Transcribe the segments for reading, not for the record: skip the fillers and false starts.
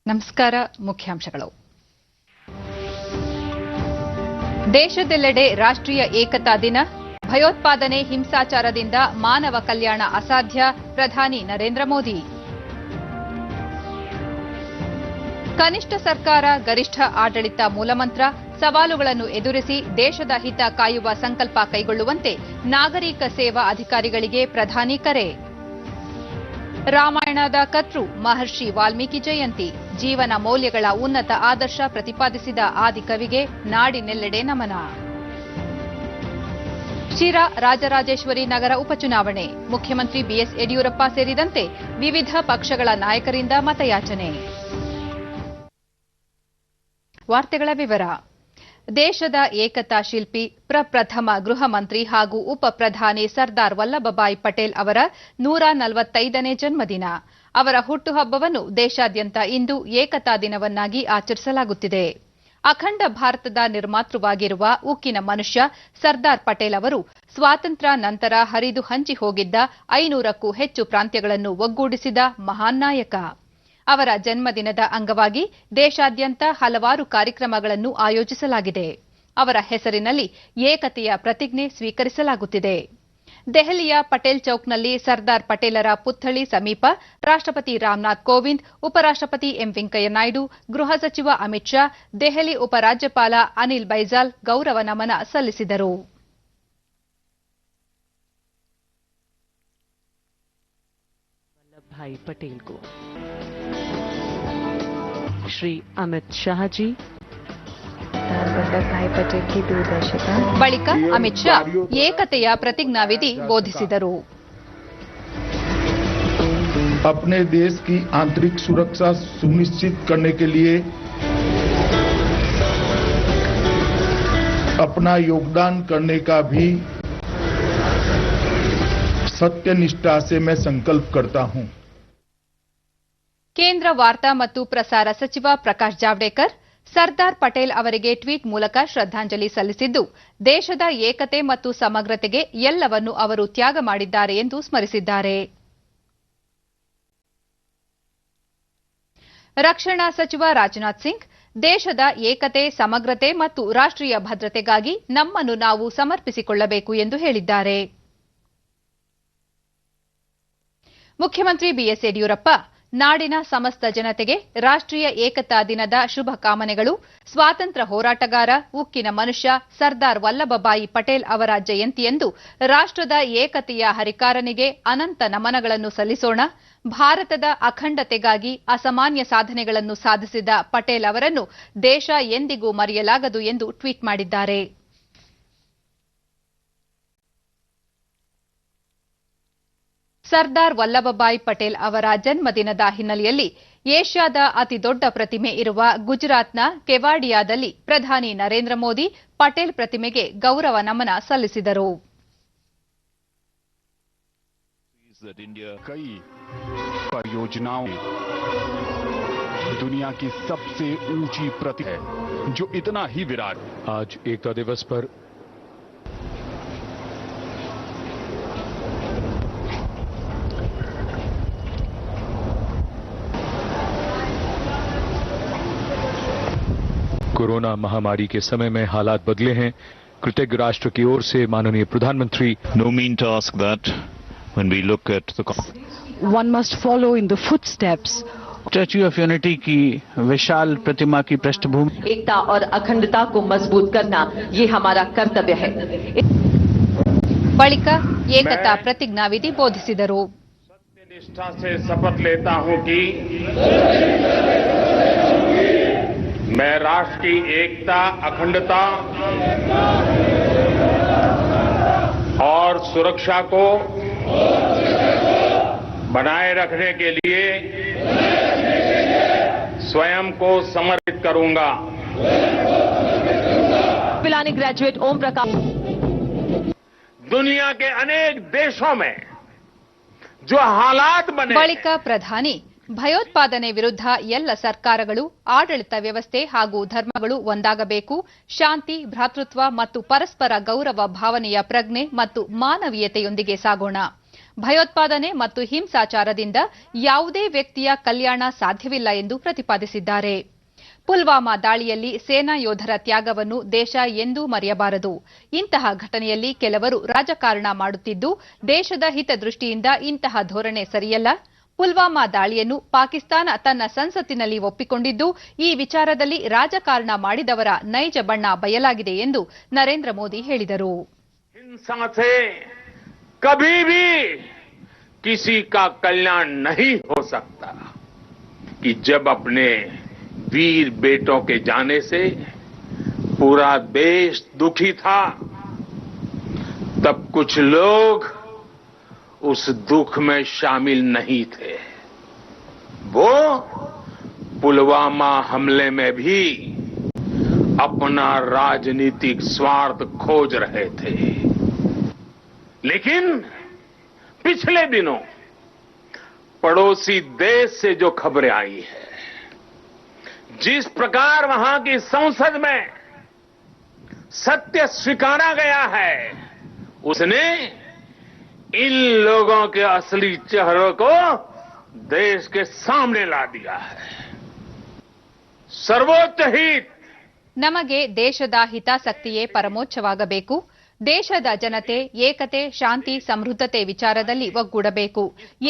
ನಮಸ್ಕಾರ. ಮುಖ್ಯಾಂಶಗಳು. ದೇಶದೆಲ್ಲೆಡೆ ರಾಷ್ಟ್ರೀಯ ಏಕತಾ ದಿನ. ಭಯೋತ್ಪಾದನೆ ಹಿಂಸಾಚಾರದಿಂದ ಮಾನವ ಕಲ್ಯಾಣ ಅಸಾಧ್ಯ. ಪ್ರಧಾನಿ ನರೇಂದ್ರ ಮೋದಿ. ಕನಿಷ್ಠ ಸರ್ಕಾರ ಗರಿಷ್ಠ ಆಡಳಿತ ಮೂಲಮಂತ್ರ. ಸವಾಲುಗಳನ್ನು ಎದುರಿಸಿ ದೇಶದ ಹಿತ ಕಾಯುವ ಸಂಕಲ್ಪ ಕೈಗೊಳ್ಳುವಂತೆ ನಾಗರಿಕ ಸೇವಾ ಅಧಿಕಾರಿಗಳಿಗೆ ಪ್ರಧಾನಿ ಕರೆ. ರಾಮಾಯಣದ ಕರ್ತೃ ಮಹರ್ಷಿ ವಾಲ್ಮೀಕಿ ಜಯಂತಿ. ಜೀವನ ಮೌಲ್ಯಗಳ ಉನ್ನತ ಆದರ್ಶ ಪ್ರತಿಪಾದಿಸಿದ ಆದಿಕವಿಗೆ ನಾಡಿನೆಲ್ಲೆಡೆ ನಮನ. ಶಿರಾ ರಾಜರಾಜೇಶ್ವರಿ ನಗರ ಉಪಚುನಾವಣೆ. ಮುಖ್ಯಮಂತ್ರಿ ಬಿಎಸ್ ಯಡಿಯೂರಪ್ಪ ಸೇರಿದಂತೆ ವಿವಿಧ ಪಕ್ಷಗಳ ನಾಯಕರಿಂದ ಮತಯಾಚನೆ. ವಾರ್ತೆಗಳ ವಿವರ. ದೇಶದ ಏಕತಾ ಶಿಲ್ಪಿ ಪ್ರಪ್ರಥಮ ಗೃಹ ಮಂತ್ರಿ ಹಾಗೂ ಉಪ ಪ್ರಧಾನಿ ಸರ್ದಾರ್ ವಲ್ಲಭಭಾಯಿ ಪಟೇಲ್ ಅವರ 145ನೇ ಜನ್ಮದಿನ. ಅವರ ಹುಟ್ಟುಹಬ್ಬವನ್ನು ದೇಶಾದ್ಯಂತ ಇಂದು ಏಕತಾ ದಿನವನ್ನಾಗಿ ಆಚರಿಸಲಾಗುತ್ತಿದೆ. ಅಖಂಡ ಭಾರತದ ನಿರ್ಮಾತೃವಾಗಿರುವ ಉಕ್ಕಿನ ಮನುಷ್ಯ ಸರ್ದಾರ್ ಪಟೇಲ್ ಅವರು ಸ್ವಾತಂತ್ರ್ಯ ನಂತರ ಹರಿದು ಹಂಚಿ ಹೋಗಿದ್ದ 500ಕ್ಕೂ ಹೆಚ್ಚು ಪ್ರಾಂತ್ಯಗಳನ್ನು ಒಗ್ಗೂಡಿಸಿದ ಮಹಾನ್ ನಾಯಕ. ಅವರ ಜನ್ಮದಿನದ ಅಂಗವಾಗಿ ದೇಶಾದ್ಯಂತ ಹಲವಾರು ಕಾರ್ಯಕ್ರಮಗಳನ್ನು ಆಯೋಜಿಸಲಾಗಿದೆ. ಅವರ ಹೆಸರಿನಲ್ಲಿ ಏಕತೆಯ ಪ್ರತಿಜ್ಞೆ ಸ್ವೀಕರಿಸಲಾಗುತ್ತಿದೆ. ದೆಹಲಿಯ ಪಟೇಲ್ ಚೌಕ್ನಲ್ಲಿ ಸರ್ದಾರ್ ಪಟೇಲರ ಪುತ್ಥಳಿ ಸಮೀಪ ರಾಷ್ಟ್ರಪತಿ ರಾಮನಾಥ್ ಕೋವಿಂದ್, ಉಪರಾಷ್ಟ್ರಪತಿ ಎಂ ವೆಂಕಯ್ಯನಾಯ್ಡು, ಗೃಹ ಸಚಿವ ಅಮಿತ್ ಶಾ, ದೆಹಲಿ ಉಪರಾಜ್ಯಪಾಲ ಅನಿಲ್ ಬೈಜಾಲ್ ಗೌರವ ನಮನ ಸಲ್ಲಿಸಿದರು. वल्लभभाई पटेल को श्री अमित शाह जी वल्लभभाई पटेल की दूरदर्शिता. ಬಳಿಕ ಅಮಿತ್ ಶಾ ಏಕತೆಯ ಪ್ರತಿಜ್ಞಾವಿಧಿ ಬೋಧಿಸಿದರು. अपने देश की आंतरिक सुरक्षा सुनिश्चित करने के लिए अपना योगदान करने का भी सत्यनिष्ठा से मैं संकल्प करता हूं. ಕೇಂದ್ರ ವಾರ್ತಾ ಮತ್ತು ಪ್ರಸಾರ ಸಚಿವ ಪ್ರಕಾಶ್ ಜಾವಡೇಕರ್ ಸರ್ದಾರ್ ಪಟೇಲ್ ಅವರಿಗೆ ಟ್ವೀಟ್ ಮೂಲಕ ಶ್ರದ್ದಾಂಜಲಿ ಸಲ್ಲಿಸಿದ್ದು, ದೇಶದ ಏಕತೆ ಮತ್ತು ಸಮಗ್ರತೆಗೆ ಎಲ್ಲವನ್ನೂ ಅವರು ತ್ಯಾಗ ಮಾಡಿದ್ದಾರೆ ಎಂದು ಸ್ಮರಿಸಿದ್ದಾರೆ. ರಕ್ಷಣಾ ಸಚಿವ ರಾಜನಾಥ್ ಸಿಂಗ್ ದೇಶದ ಏಕತೆ, ಸಮಗ್ರತೆ ಮತ್ತು ರಾಷ್ಟ್ರೀಯ ಭದ್ರತೆಗಾಗಿ ನಮ್ಮನ್ನು ನಾವು ಸಮರ್ಪಿಸಿಕೊಳ್ಳಬೇಕು ಎಂದು ಹೇಳಿದ್ದಾರೆ. ಮುಖ್ಯಮಂತ್ರಿ ಬಿಎಸ್ ಯಡಿಯೂರಪ್ಪ ನಾಡಿನ ಸಮಸ್ತ ಜನತೆಗೆ ರಾಷ್ಟ್ರೀಯ ಏಕತಾ ದಿನದ ಶುಭ ಕಾಮನೆಗಳು. ಸ್ವಾತಂತ್ರ್ಯ ಹೋರಾಟಗಾರ, ಉಕ್ಕಿನ ಮನುಷ್ಯ ಸರ್ದಾರ್ ವಲ್ಲಭಭಾಯಿ ಪಟೇಲ್ ಅವರ ಜಯಂತಿಯಂದು ರಾಷ್ಟ್ರದ ಏಕತೆಯ ಹರಿಕಾರನಿಗೆ ಅನಂತ ನಮನಗಳನ್ನು ಸಲ್ಲಿಸೋಣ. ಭಾರತದ ಅಖಂಡತೆಗಾಗಿ ಅಸಾಮಾನ್ಯ ಸಾಧನೆಗಳನ್ನು ಸಾಧಿಸಿದ ಪಟೇಲ್ ಅವರನ್ನು ದೇಶ ಎಂದಿಗೂ ಮರೆಯಲಾಗದು ಎಂದು ಟ್ವೀಟ್ ಮಾಡಿದ್ದಾರೆ. ಸರ್ದಾರ್ ವಲ್ಲಭಭಾಯಿ ಪಟೇಲ್ ಅವರ ಜನ್ಮದಿನದ ಹಿನ್ನೆಲೆಯಲ್ಲಿ ಏಷ್ಯಾದ ಅತಿದೊಡ್ಡ ಪ್ರತಿಮೆ ಇರುವ ಗುಜರಾತ್ನ ಕೆವಾಡಿಯಾದಲ್ಲಿ ಪ್ರಧಾನಿ ನರೇಂದ್ರ ಮೋದಿ ಪಟೇಲ್ ಪ್ರತಿಮೆಗೆ ಗೌರವ ನಮನ ಸಲ್ಲಿಸಿದರು. कई परियोजनाओं दुनिया की सबसे ऊंची प्रतिमा है जो इतना ही विराट. आज एकता दिवस पर कोरोना महामारी के समय में हालात बदले हैं. कृतज्ञ राष्ट्र की ओर से माननीय प्रधानमंत्री. No mean task that when we look at the one must follow in the footsteps. Statue of unity की विशाल प्रतिमा की पृष्ठभूमि. एकता और अखंडता को मजबूत करना ये हमारा कर्तव्य है. ಬಳಿಕ ಏಕತಾ ಪ್ರತಿಜ್ಞಾವಿಧಿ ಬೋಧಿಸಿದರು. सत्यनिष्ठा से शपथ लेता हूं कि मैं राष्ट्र की एकता, अखंडता और सुरक्षा को बनाए रखने के लिए स्वयं को समर्पित करूंगा. पिलानी ग्रेजुएट ओम प्रकाश. दुनिया के अनेक देशों में जो हालात बने, ಬಳಿಕ ಪ್ರಧಾನಿ ಭಯೋತ್ಪಾದನೆ ವಿರುದ್ಧ ಎಲ್ಲ ಸರ್ಕಾರಗಳು, ಆಡಳಿತ ವ್ಯವಸ್ಥೆ ಹಾಗೂ ಧರ್ಮಗಳು ಒಂದಾಗಬೇಕು. ಶಾಂತಿ, ಭ್ರಾತೃತ್ವ ಮತ್ತು ಪರಸ್ಪರ ಗೌರವ ಭಾವನೆಯ ಪ್ರಜ್ಞೆ ಮತ್ತು ಮಾನವೀಯತೆಯೊಂದಿಗೆ ಸಾಗೋಣ. ಭಯೋತ್ಪಾದನೆ ಮತ್ತು ಹಿಂಸಾಚಾರದಿಂದ ಯಾವುದೇ ವ್ಯಕ್ತಿಯ ಕಲ್ಯಾಣ ಸಾಧ್ಯವಿಲ್ಲ ಎಂದು ಪ್ರತಿಪಾದಿಸಿದ್ದಾರೆ. ಪುಲ್ವಾಮಾ ದಾಳಿಯಲ್ಲಿ ಸೇನಾ ಯೋಧರ ತ್ಯಾಗವನ್ನು ದೇಶ ಎಂದೂ ಮರೆಯಬಾರದು. ಇಂತಹ ಘಟನೆಯಲ್ಲಿ ಕೆಲವರು ರಾಜಕಾರಣ ಮಾಡುತ್ತಿದ್ದು, ದೇಶದ ಹಿತದೃಷ್ಟಿಯಿಂದ ಇಂತಹ ಧೋರಣೆ ಸರಿಯಲ್ಲ. ಪುಲ್ವಾಮಾ ದಾಳಿಯನ್ನು ಪಾಕಿಸ್ತಾನ ತನ್ನ ಸಂಸತ್ತಿನಲ್ಲಿ ಒಪ್ಪಿಕೊಂಡಿದ್ದು, ಈ ವಿಚಾರದಲ್ಲಿ ರಾಜಕಾರಣ ಮಾಡಿದವರ ನೈಜ ಬಣ್ಣ ಬಯಲಾಗಿದೆ ಎಂದು ನರೇಂದ್ರ ಮೋದಿ ಹೇಳಿದರು. हिंसा से कभी भी किसी का कल्याण नहीं हो सकता कि जब अपने वीर बेटों के जाने से पूरा देश दुखी था, तब कुछ लोग उस दुख में शामिल नहीं थे. वो पुलवामा हमले में भी अपना राजनीतिक स्वार्थ खोज रहे थे. लेकिन पिछले दिनों पड़ोसी देश से जो खबरें आई है, जिस प्रकार वहां की संसद में सत्य स्वीकारा गया है, उसने इन लोगों के असली चेहरों को देश के सामने ला दिया है. सर्वोच्च हित ನಮಗೆ ದೇಶದ ಹಿತಾಸಕ್ತಿಯೇ ಪರಮೋಚ್ಚವಾಗಬೇಕು. ದೇಶದ ಜನತೆ ಏಕತೆ, ಶಾಂತಿ, ಸಮೃದ್ಧತೆ ವಿಚಾರದಲ್ಲಿ ಒಗ್ಗೂಡಬೇಕು.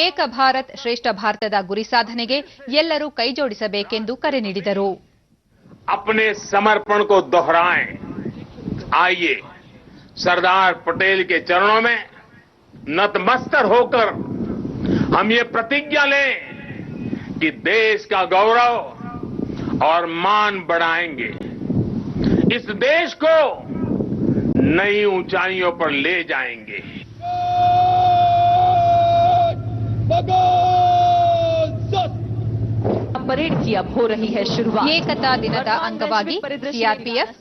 ಏಕ ಭಾರತ್ ಶ್ರೇಷ್ಠ ಭಾರತದ ಗುರಿ ಸಾಧನೆಗೆ ಎಲ್ಲರೂ ಕೈಜೋಡಿಸಬೇಕೆಂದು ಕರೆ ನೀಡಿದರು. अपने समर्पण को दोहराएं. आइए सरदार पटेल के चरणों में नतमस्तक होकर हम ये प्रतिज्ञा लें कि देश का गौरव और मान बढ़ाएंगे. इस देश को नई ऊंचाइयों पर ले जाएंगे. परेड की अब हो रही है शुरुआत. ಏಕತಾ ದಿನದ ಅಂಗವಾಗಿ ಸಿಆರ್ಪಿಎಫ್,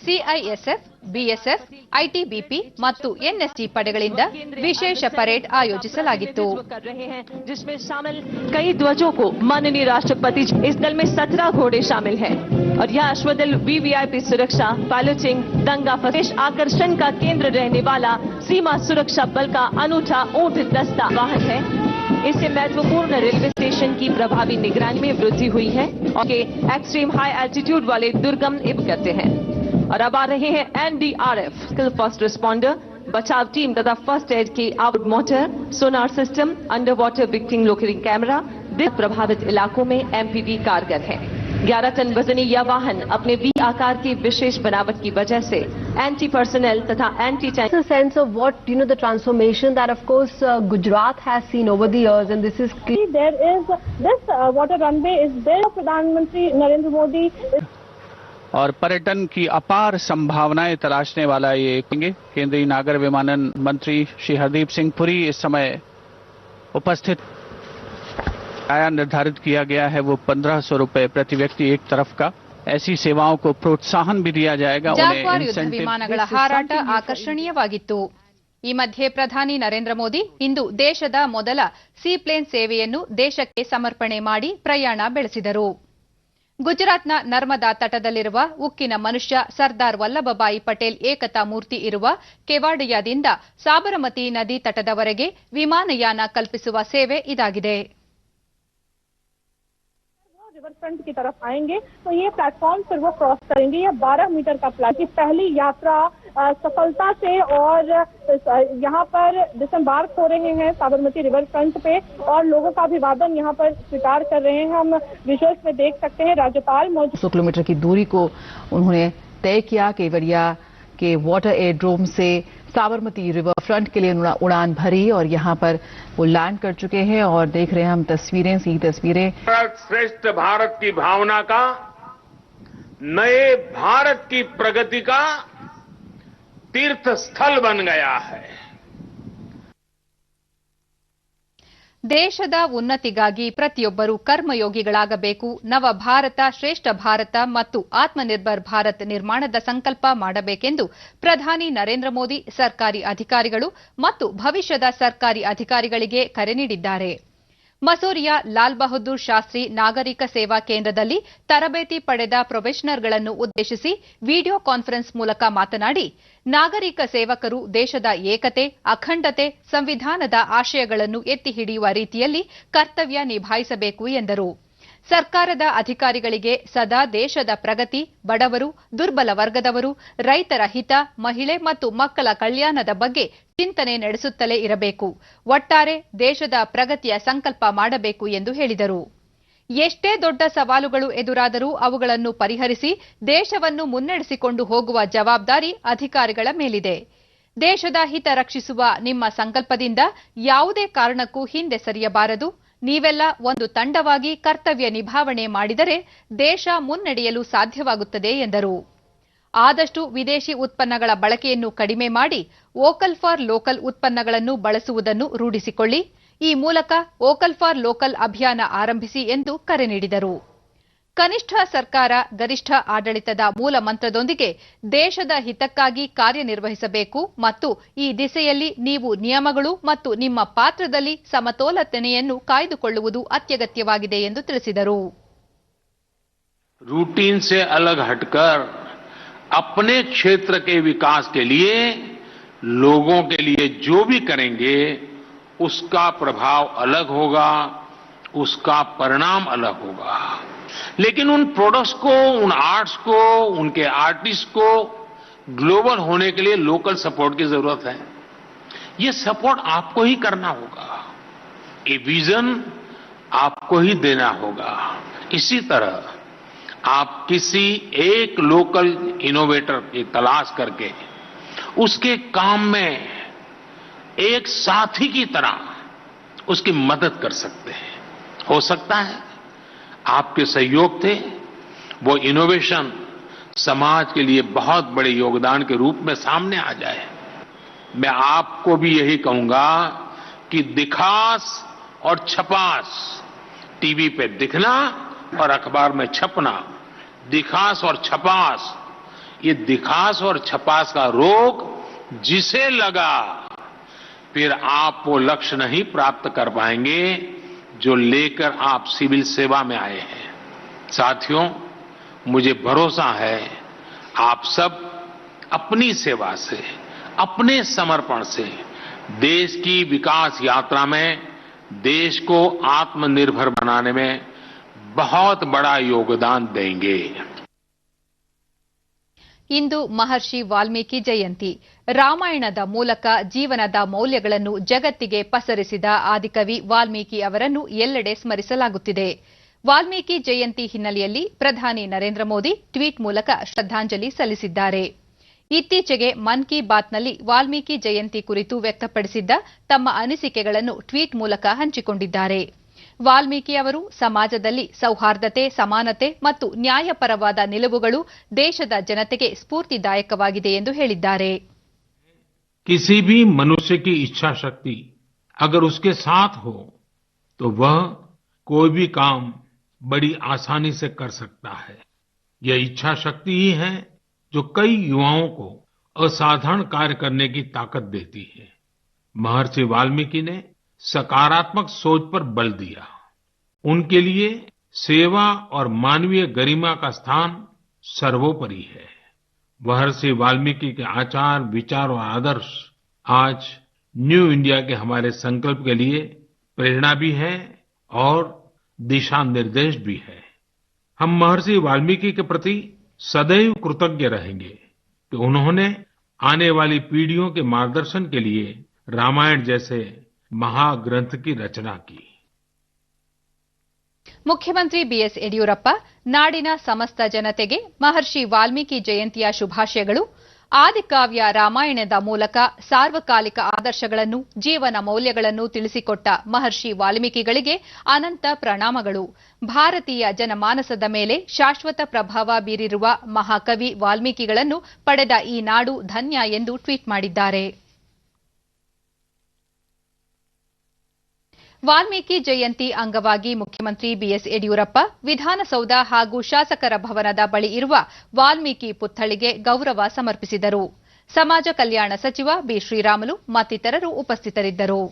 ಸಿಐಎಸ್ಎಫ್, ಬಿಎಸ್ಎಫ್, ಐಟಿಬಿಪಿ ಮತ್ತು ಎನ್ಎಸ್ಜಿ ಪಡೆಗಳಿಂದ ವಿಶೇಷ ಪರೇಡ್ ಆಯೋಜಿಸಲಾಗಿತ್ತು. कर रहे हैं जिसमें शामिल कई ध्वजों को माननीय राष्ट्रपति. इस दल में 17 घोड़े शामिल हैं और यह अश्वदल वीवीआईपी सुरक्षा, पायलटिंग, दंगा फसाद आकर्षण का केंद्र रहने वाला सीमा सुरक्षा बल का अनूठा ऊंट दस्ता वाहन है. इससे महत्वपूर्ण रेलवे स्टेशन की प्रभावी निगरानी में वृद्धि हुई है और के एक्सट्रीम हाई एल्टीट्यूड वाले दुर्गम इब करते हैं. और अब आ रहे हैं एनडीआरएफ, फर्स्ट रिस्पॉन्डर, बचाव टीम तथा फर्स्ट एड के out motor, sonar system, under water victim locating camera. प्रभावित इलाकों में एमपीवी कारगर है. 11 टन वजनी यह वाहन अपने वी आकार की विशेष बनावट की वजह से एंटी पर्सनल तथा anti tank. A sense of what the transformation that of course Gujarat has seen over the years, and this is clear. There is this water runway is there. प्रधानमंत्री नरेंद्र मोदी और पर्यटन की अपार संभावनाएं तलाशने वाला ये केंद्रीय नागर विमानन मंत्री श्री हरदीप सिंह पुरी इस समय उपस्थित. किराया निर्धारित किया गया है वो 1500 रुपए प्रति व्यक्ति एक तरफ का. ऐसी सेवाओं को प्रोत्साहन भी दिया जाएगा. ಜಾಗ್ವಾರ್ ಯುದ್ಧ ವಿಮಾನಗಳ ಹಾರಾಟ ಆಕರ್ಷಣೀಯವಾಗಿತ್ತು. ಈ ಮಧ್ಯೆ ಪ್ರಧಾನಿ ನರೇಂದ್ರ ಮೋದಿ ಇಂದು ದೇಶದ ಮೊದಲ ಸೀಪ್ಲೇನ್ ಸೇವೆಯನ್ನು ದೇಶಕ್ಕೆ ಸಮರ್ಪಣೆ ಮಾಡಿ ಪ್ರಯಾಣ ಬೆಳೆಸಿದರು. ಗುಜರಾತ್ನ ನರ್ಮದಾ ತಟದಲ್ಲಿರುವ ಉಕ್ಕಿನ ಮನುಷ್ಯ ಸರ್ದಾರ್ ವಲ್ಲಭಭಾಯಿ ಪಟೇಲ್ ಏಕತಾ ಮೂರ್ತಿ ಇರುವ ಕೆವಾಡಿಯಾದಿಂದ ಸಾಬರಮತಿ ನದಿ ತಟದವರೆಗೆ ವಿಮಾನಯಾನ ಕಲ್ಪಿಸುವ ಸೇವೆ ಇದಾಗಿದೆ. रिवर फ्रंट की तरफ आएंगे तो ये प्लेटफॉर्म फिर वो क्रॉस करेंगे. ये 12 मीटर का प्लेटफॉर्म की पहली यात्रा सफलता से और यहाँ पर डिसम्बार्क हो रहे हैं साबरमती रिवर फ्रंट पे और लोगों का अभिवादन यहाँ पर स्वीकार कर रहे हैं. हम विजुअल्स में देख सकते हैं राज्यपाल 100 किलोमीटर की दूरी को उन्होंने तय किया. केवड़िया के वाटर एयरड्रोम से साबरमती रिवर फ्रंट के लिए उड़ान भरी और यहां पर वो लैंड कर चुके हैं और देख रहे हैं हम तस्वीरें, सी तस्वीरें. श्रेष्ठ भारत की भावना का, नए भारत की प्रगति का तीर्थ स्थल बन गया है. ದೇಶದ ಉನ್ನತಿಗಾಗಿ ಪ್ರತಿಯೊಬ್ಬರೂ ಕರ್ಮಯೋಗಿಗಳಾಗಬೇಕು. ನವ ಭಾರತ, ಶ್ರೇಷ್ಠ ಭಾರತ ಮತ್ತು ಆತ್ಮನಿರ್ಭರ್ ಭಾರತ್ ನಿರ್ಮಾಣದ ಸಂಕಲ್ಪ ಮಾಡಬೇಕೆಂದು ಪ್ರಧಾನಿ ನರೇಂದ್ರ ಮೋದಿ ಸರ್ಕಾರಿ ಅಧಿಕಾರಿಗಳು ಮತ್ತು ಭವಿಷ್ಯದ ಸರ್ಕಾರಿ ಅಧಿಕಾರಿಗಳಿಗೆ ಕರೆ ನೀಡಿದ್ದಾರೆ. ಮಸೂರಿಯ ಲಾಲ್ ಬಹದ್ದೂರ್ ಶಾಸ್ತ್ರಿ ನಾಗರಿಕ ಸೇವಾ ಕೇಂದ್ರದಲ್ಲಿ ತರಬೇತಿ ಪಡೆದ ಪ್ರೊಬೇಷನರ್ಗಳನ್ನು ಉದ್ದೇಶಿಸಿ ವಿಡಿಯೋ ಕಾನ್ಫರೆನ್ಸ್ ಮೂಲಕ ಮಾತನಾಡಿ ನಾಗರಿಕ ಸೇವಕರು ದೇಶದ ಏಕತೆ, ಅಖಂಡತೆ, ಸಂವಿಧಾನದ ಆಶಯಗಳನ್ನು ಎತ್ತಿ ಹಿಡಿಯುವ ರೀತಿಯಲ್ಲಿ ಕರ್ತವ್ಯ ನಿಭಾಯಿಸಬೇಕು ಎಂದರು. ಸರ್ಕಾರದ ಅಧಿಕಾರಿಗಳಿಗೆ ಸದಾ ದೇಶದ ಪ್ರಗತಿ, ಬಡವರು, ದುರ್ಬಲ ವರ್ಗದವರು, ರೈತರ ಹಿತ, ಮಹಿಳೆ ಮತ್ತು ಮಕ್ಕಳ ಕಲ್ಯಾಣದ ಬಗ್ಗೆ ಚಿಂತನೆ ನಡೆಸುತ್ತಲೇ ಇರಬೇಕು. ಒಟ್ಟಾರೆ ದೇಶದ ಪ್ರಗತಿಯ ಸಂಕಲ್ಪ ಮಾಡಬೇಕು ಎಂದು ಹೇಳಿದರು. ಎಷ್ಟೇ ದೊಡ್ಡ ಸವಾಲುಗಳು ಎದುರಾದರೂ ಅವುಗಳನ್ನು ಪರಿಹರಿಸಿ ದೇಶವನ್ನು ಮುನ್ನಡೆಸಿಕೊಂಡು ಹೋಗುವ ಜವಾಬ್ದಾರಿ ಅಧಿಕಾರಿಗಳ ಮೇಲಿದೆ. ದೇಶದ ಹಿತ ರಕ್ಷಿಸುವ ನಿಮ್ಮ ಸಂಕಲ್ಪದಿಂದ ಯಾವುದೇ ಕಾರಣಕ್ಕೂ ಹಿಂದೆ ಸರಿಯಬಾರದು. ನೀವೆಲ್ಲ ಒಂದು ತಂಡವಾಗಿ ಕರ್ತವ್ಯ ನಿಭಾವಣೆ ಮಾಡಿದರೆ ದೇಶ ಮುನ್ನಡೆಯಲು ಸಾಧ್ಯವಾಗುತ್ತದೆ ಎಂದರು. ಆದಷ್ಟು ವಿದೇಶಿ ಉತ್ಪನ್ನಗಳ ಬಳಕೆಯನ್ನು ಕಡಿಮೆ ಮಾಡಿ ವೋಕಲ್ ಫಾರ್ ಲೋಕಲ್ ಉತ್ಪನ್ನಗಳನ್ನು ಬಳಸುವುದನ್ನು ರೂಢಿಸಿಕೊಳ್ಳಿ. ಈ ಮೂಲಕ ವೋಕಲ್ ಫಾರ್ ಲೋಕಲ್ ಅಭಿಯಾನ ಆರಂಭಿಸಿ ಎಂದು ಕರೆ ನೀಡಿದರು. ಕನಿಷ್ಠ ಸರ್ಕಾರ ಗರಿಷ್ಠ ಆಡಳಿತದ ಮೂಲ ಮಂತ್ರದೊಂದಿಗೆ ದೇಶದ ಹಿತಕ್ಕಾಗಿ ಕಾರ್ಯನಿರ್ವಹಿಸಬೇಕು ಮತ್ತು ಈ ದಿಸೆಯಲ್ಲಿ ನೀವು ನಿಯಮಗಳು ಮತ್ತು ನಿಮ್ಮ ಪಾತ್ರದಲ್ಲಿ ಸಮತೋಲನೆಯನ್ನು ಕಾಯ್ದುಕೊಳ್ಳುವುದು ಅತ್ಯಗತ್ಯವಾಗಿದೆ ಎಂದು ತಿಳಿಸಿದರು. रूटीन से अलग हटकर अपने क्षेत्र के विकास के लिए लोगों के लिए जो भी करेंगे उसका प्रभाव अलग होगा, उसका परिणाम अलग होगा. लेकिन उन प्रोडक्ट्स को, उन आर्ट्स को, उनके आर्टिस्ट को ग्लोबल होने के लिए लोकल सपोर्ट की जरूरत है. ये सपोर्ट आपको ही करना होगा. ये विजन आपको ही देना होगा. इसी तरह आप किसी एक लोकल इनोवेटर की तलाश करके उसके काम में एक साथी की तरह उसकी मदद कर सकते हैं. हो सकता है आपके सहयोग थे वो इनोवेशन समाज के लिए बहुत बड़े योगदान के रूप में सामने आ जाए. मैं आपको भी यही कहूंगा कि दिखास और छपास, टीवी पे दिखना और अखबार में छपना, दिखास और छपास, ये दिखास और छपास का रोग जिसे लगा फिर आप वो लक्ष्य नहीं प्राप्त कर पाएंगे जो लेकर आप सिविल सेवा में आए हैं. साथियों, मुझे भरोसा है आप सब अपनी सेवा से, अपने समर्पण से देश की विकास यात्रा में देश को आत्मनिर्भर बनाने में बहुत बड़ा योगदान देंगे. ಇಂದು ಮಹರ್ಷಿ ವಾಲ್ಮೀಕಿ ಜಯಂತಿ. ರಾಮಾಯಣದ ಮೂಲಕ ಜೀವನದ ಮೌಲ್ಯಗಳನ್ನು ಜಗತ್ತಿಗೆ ಪಸರಿಸಿದ ಆದಿಕವಿ ವಾಲ್ಮೀಕಿ ಅವರನ್ನು ಎಲ್ಲೆಡೆ ಸ್ಮರಿಸಲಾಗುತ್ತಿದೆ. ವಾಲ್ಮೀಕಿ ಜಯಂತಿ ಹಿನ್ನೆಲೆಯಲ್ಲಿ ಪ್ರಧಾನಿ ನರೇಂದ್ರ ಮೋದಿ ಟ್ವೀಟ್ ಮೂಲಕ ಶ್ರದ್ಧಾಂಜಲಿ ಸಲ್ಲಿಸಿದ್ದಾರೆ. ಇತ್ತೀಚೆಗೆ ಮನ್ ಕಿ ಬಾತ್ನಲ್ಲಿ ವಾಲ್ಮೀಕಿ ಜಯಂತಿ ಕುರಿತು ವ್ಯಕ್ತಪಡಿಸಿದ್ದ ತಮ್ಮ ಅನಿಸಿಕೆಗಳನ್ನು ಟ್ವೀಟ್ ಮೂಲಕ ಹಂಚಿಕೊಂಡಿದ್ದಾರೆ. ವಾಲ್ಮೀಕಿ ಅವರು ಸಮಾಜದಲ್ಲಿ ಸೌಹಾರ್ದತೆ, ಸಮಾನತೆ ಮತ್ತು ನ್ಯಾಯಪರವಾದ ನಿಲುವುಗಳು ದೇಶದ ಜನತೆಗೆ ಸ್ಫೂರ್ತಿದಾಯಕವಾಗಿದೆ ಎಂದು ಹೇಳಿದ್ದಾರೆ. किसी भी मनुष्य की इच्छा शक्ति अगर उसके साथ हो तो वह कोई भी काम बड़ी आसानी से कर सकता है. यह इच्छा शक्ति ही है जो कई युवाओं को असाधारण कार्य करने की ताकत देती है. महर्षि वाल्मीकि ने सकारात्मक सोच पर बल दिया. उनके लिए सेवा और मानवीय गरिमा का स्थान सर्वोपरि है. महर्षि वाल्मीकि के आचार, विचार और आदर्श आज न्यू इंडिया के हमारे संकल्प के लिए प्रेरणा भी है और दिशा निर्देश भी है. हम महर्षि वाल्मीकि के प्रति सदैव कृतज्ञ रहेंगे कि उन्होंने आने वाली पीढ़ियों के मार्गदर्शन के लिए रामायण जैसे महाग्रंथ की रचना की. ಮುಖ್ಯಮಂತ್ರಿ ಬಿಎಸ್ ಯಡಿಯೂರಪ್ಪ ನಾಡಿನ ಸಮಸ್ತ ಜನತೆಗೆ ಮಹರ್ಷಿ ವಾಲ್ಮೀಕಿ ಜಯಂತಿಯ ಶುಭಾಶಯಗಳು. ಆದಿಕಾವ್ಯ ರಾಮಾಯಣದ ಮೂಲಕ ಸಾರ್ವಕಾಲಿಕ ಆದರ್ಶಗಳನ್ನು, ಜೀವನ ಮೌಲ್ಯಗಳನ್ನು ತಿಳಿಸಿಕೊಟ್ಟ ಮಹರ್ಷಿ ವಾಲ್ಮೀಕಿಗಳಿಗೆ ಅನಂತ ಪ್ರಣಾಮಗಳು. ಭಾರತೀಯ ಜನಮಾನಸದ ಮೇಲೆ ಶಾಶ್ವತ ಪ್ರಭಾವ ಬೀರಿರುವ ಮಹಾಕವಿ ವಾಲ್ಮೀಕಿಗಳನ್ನು ಪಡೆದ ಈ ನಾಡು ಧನ್ಯ ಎಂದು ಟ್ವೀಟ್ ಮಾಡಿದ್ದಾರೆ. ವಾಲ್ಮೀಕಿ ಜಯಂತಿ ಅಂಗವಾಗಿ ಮುಖ್ಯಮಂತ್ರಿ ಬಿಎಸ್ ಯಡಿಯೂರಪ್ಪ ವಿಧಾನಸೌಧ ಹಾಗೂ ಶಾಸಕರ ಭವನದ ಬಳಿ ಇರುವ ವಾಲ್ಮೀಕಿ ಪುತ್ಥಳಿಗೆ ಗೌರವ ಸಮರ್ಪಿಸಿದರು. ಸಮಾಜ ಕಲ್ಯಾಣ ಸಚಿವ ಬಿ ಶ್ರೀರಾಮುಲು ಮತ್ತಿತರರು ಉಪಸ್ಥಿತರಿದ್ದರು.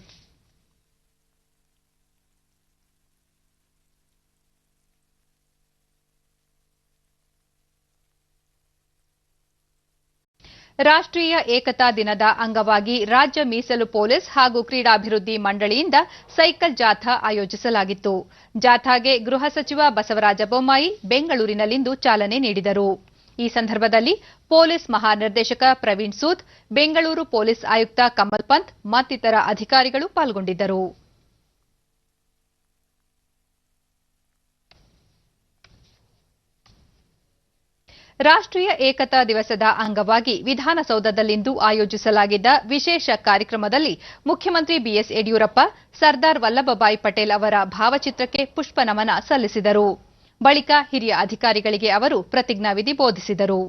ರಾಷ್ಟ್ರೀಯ ಏಕತಾ ದಿನದ ಅಂಗವಾಗಿ ರಾಜ್ಯ ಮೀಸಲು ಪೊಲೀಸ್ ಹಾಗೂ ಕ್ರೀಡಾಭಿವೃದ್ಧಿ ಮಂಡಳಿಯಿಂದ ಸೈಕಲ್ ಜಾಥಾ ಆಯೋಜಿಸಲಾಗಿತ್ತು. ಜಾಥಾಗೆ ಗೃಹ ಸಚಿವ ಬಸವರಾಜ ಬೊಮ್ಮಾಯಿ ಬೆಂಗಳೂರಿನಲ್ಲಿಂದು ಚಾಲನೆ ನೀಡಿದರು. ಈ ಸಂದರ್ಭದಲ್ಲಿ ಪೊಲೀಸ್ ಮಹಾನಿರ್ದೇಶಕ ಪ್ರವೀಣ್ ಸೂದ್, ಬೆಂಗಳೂರು ಪೊಲೀಸ್ ಆಯುಕ್ತ ಕಮಲ್ ಪಂತ್ ಮತ್ತಿತರ ಅಧಿಕಾರಿಗಳು ಪಾಲ್ಗೊಂಡಿದ್ದರು. ರಾಷ್ಟ್ರೀಯ ಏಕತಾ ದಿವಸದ ಅಂಗವಾಗಿ ವಿಧಾನಸೌಧದಲ್ಲಿಂದು ಆಯೋಜಿಸಲಾಗಿದ್ದ ವಿಶೇಷ ಕಾರ್ಯಕ್ರಮದಲ್ಲಿ ಮುಖ್ಯಮಂತ್ರಿ ಬಿಎಸ್ ಯಡಿಯೂರಪ್ಪ ಸರ್ದಾರ್ ವಲ್ಲಭಭಾಯಿ ಪಟೇಲ್ ಅವರ ಭಾವಚಿತ್ರಕ್ಕೆ ಪುಷ್ಪನಮನ ಸಲ್ಲಿಸಿದರು. ಬಳಿಕ ಹಿರಿಯ ಅಧಿಕಾರಿಗಳಿಗೆ ಅವರು ಪ್ರತಿಜ್ಞಾವಿಧಿ ಬೋಧಿಸಿದರು.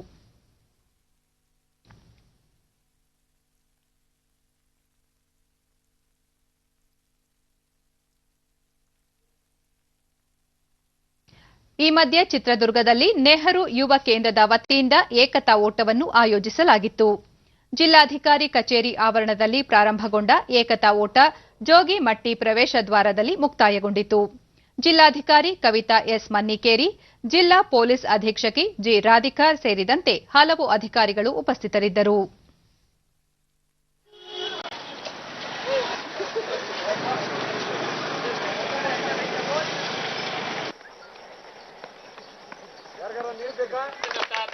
ಈ ಮಧ್ಯೆ ಚಿತ್ರದುರ್ಗದಲ್ಲಿ ನೆಹರು ಯುವ ಕೇಂದ್ರದ ವತಿಯಿಂದ ಏಕತಾ ಓಟವನ್ನು ಆಯೋಜಿಸಲಾಗಿತ್ತು. ಜಿಲ್ಲಾಧಿಕಾರಿ ಕಚೇರಿ ಆವರಣದಲ್ಲಿ ಪ್ರಾರಂಭಗೊಂಡ ಏಕತಾ ಓಟ ಜೋಗಿಮಟ್ಟಿ ಪ್ರವೇಶ ದ್ವಾರದಲ್ಲಿ ಮುಕ್ತಾಯಗೊಂಡಿತು. ಜಿಲ್ಲಾಧಿಕಾರಿ ಕವಿತಾ ಎಸ್ ಮನ್ನಿಕೇರಿ, ಜಿಲ್ಲಾ ಪೊಲೀಸ್ ಅಧೀಕ್ಷಕಿ ಜಿ ರಾಧಿಕಾ ಸೇರಿದಂತೆ ಹಲವು ಅಧಿಕಾರಿಗಳು ಉಪಸ್ಥಿತರಿದ್ದರು.